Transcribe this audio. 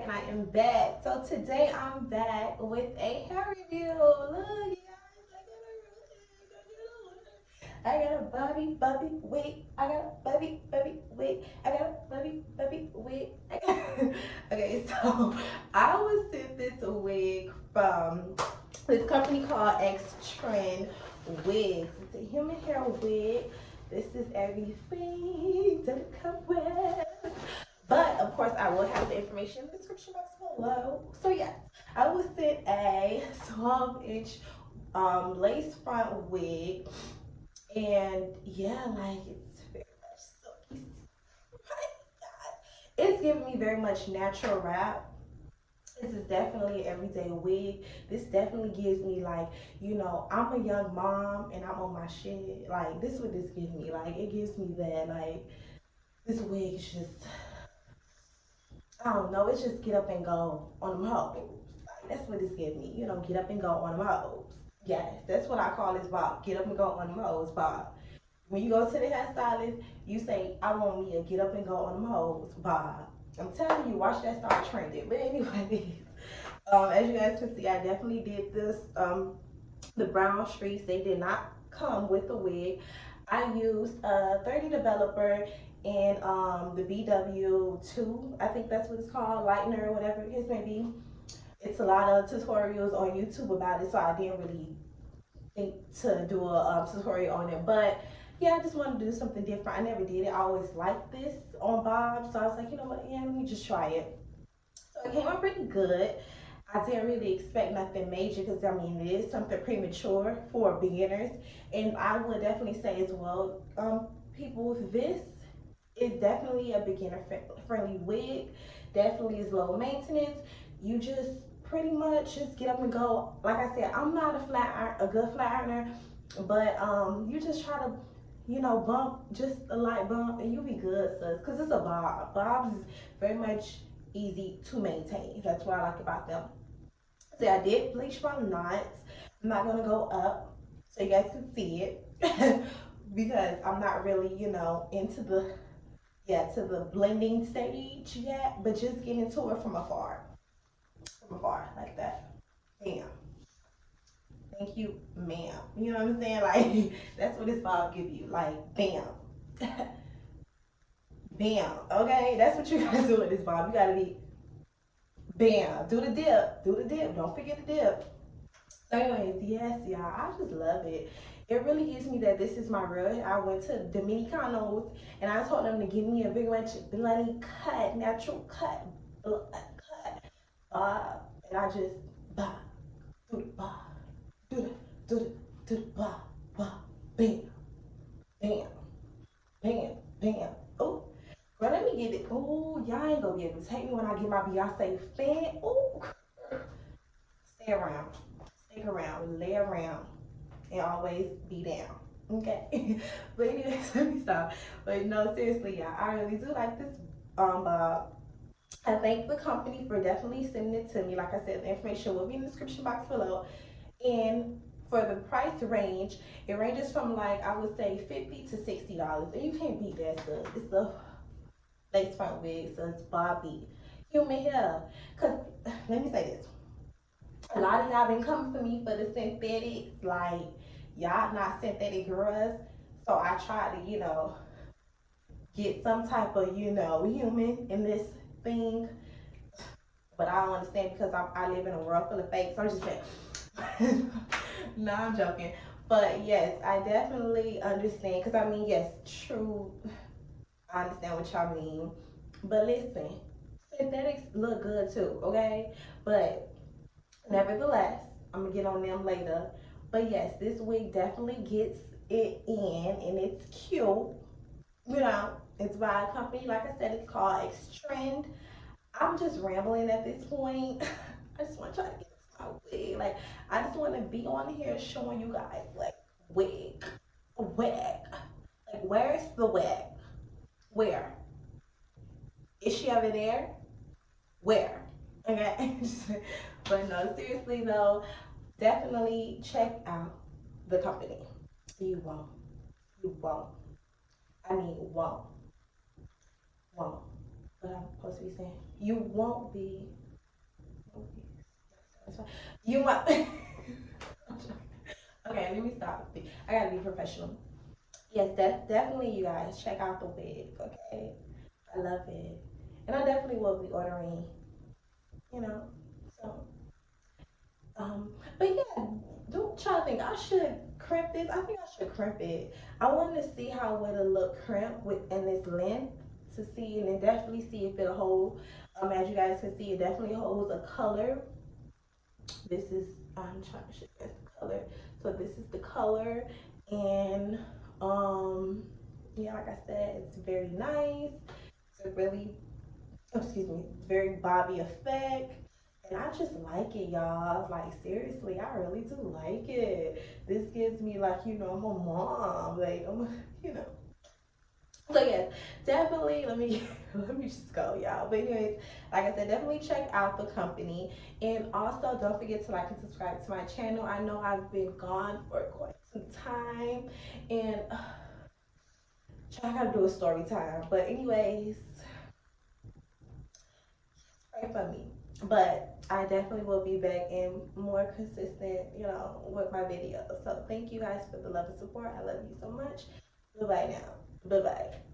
Krack and I am back. So today I'm back with a hair review. Look, guys, I got a Bobby wig. I got a Bobby wig. I got a Bobby wig. Okay, so I was sent this wig from this company called XTrend Wigs. It's a human hair wig. This is everything that it comes with. But of course, I will have the information in the description box below. So yes, I was sent a 12-inch lace front wig, and yeah, like it's very much silky. It's giving me very much natural wrap. This is definitely an everyday wig. This definitely gives me like, I'm a young mom and I'm on my shit. Like this is what this gives me. Like it gives me that like this wig is just I don't know, it's just get up and go on them hoes. Like, that's what this gives me. Get up and go on them hoes. Yes, that's what I call this bob. Get up and go on them hoes, bob. When you go to the hairstylist, you say, I want me a get up and go on them hoes, bob. I'm telling you, watch that start trending. But anyway, as you guys can see, I definitely did this. The brown streaks, they did not come with the wig. I used a 30 developer and the BW2, I think that's what it's called, lightener or whatever it is, maybe. It's a lot of tutorials on YouTube about it, so I didn't really think to do a tutorial on it. But yeah, I just wanted to do something different. I never did it. I always liked this on Bob, so I was like, you know what, yeah, let me just try it. So it came out pretty good. I didn't really expect nothing major because I mean it is something premature for beginners, and I would definitely say as well, people with this is definitely a beginner friendly wig. Definitely is low maintenance. You just pretty much just get up and go. Like I said, I'm not a good flat ironer, but you just try to bump just a light bump and you'll be good, sis. Cause it's a bob. Bobs is very much easy to maintain. That's what I like about them. See, I did bleach my knots. I'm not gonna go up so you guys can see it because I'm not really, into the to the blending stage yet, but just get into it from afar like that. Bam. Thank you, ma'am. You know what I'm saying? Like that's what this bob give you. Like bam, bam. Okay, that's what you gotta do with this bob. You gotta be bam. Do the dip. Do the dip. Don't forget the dip. So anyways, yes, y'all, I just love it. It really gives me that this is my real. I went to Dominicanos and I told them to give me a big much bloody cut, natural cut, blood cut, and I just bah, do the bah, do the do the do the bah, bah, bam, bam, bam, bam. Oh, girl, let me get it. Oh, y'all ain't gonna be able to take me when I get my Beyonce fan. Oh, stay around. Stick around, lay around, and always be down. Okay. But anyways, let me stop. But no, seriously, y'all, I really do like this bob. I thank the company for definitely sending it to me. Like I said, the information will be in the description box below. And for the price range, it ranges from like I would say $50 to $60. And you can't beat that stuff. It's the lace front wig, so it's Bobby. Human hair. Cause let me say this, a lot of y'all been coming for me for the synthetics, like y'all not synthetic girls. So I try to, get some type of, human in this thing. But I don't understand because I live in a world full of fakes. So I'm just saying. No, I'm joking. But yes, I definitely understand. Because I mean, yes, true. I understand what y'all mean. But listen, synthetics look good too, okay? But nevertheless, I'm gonna get on them later. But yes, this wig definitely gets it in and it's cute. It's by a company, like I said, it's called XTrend. I'm just rambling at this point. I just want to try to get to my wig. Like, I just want to be on here showing you guys, like, wig. Like, where's the wig? Where? Is she over there? Where? Okay. But no, seriously though, definitely check out the company. You won't. You won't. I mean, won't. Won't. what I'm supposed to be saying. You won't be. You might. Okay, let me stop. I gotta be professional. Yes, definitely, you guys check out the wig. Okay, I love it, and I definitely will be ordering. You know, so but yeah, don't try to think I should crimp this. I think I should crimp it. I want to see how would it look crimp with in this length to see, and then definitely see if it'll hold. As you guys can see, it definitely holds a color. This is I'm trying to show you guys the color. So this is the color, and yeah, like I said, it's very nice. It's a really, excuse me, very bobby effect. And I just like it, y'all. Like, seriously, I really do like it. This gives me, like, I'm a mom. Like, you know. So, yes, definitely, let me let me just go, y'all. But, anyways, like I said, definitely check out the company. And also, don't forget to like and subscribe to my channel. I know I've been gone for quite some time. And I gotta do a story time. But, anyways, pray for me. But I definitely will be back and more consistent, with my videos. So thank you guys for the love and support. I love you so much. Bye bye now. Bye bye.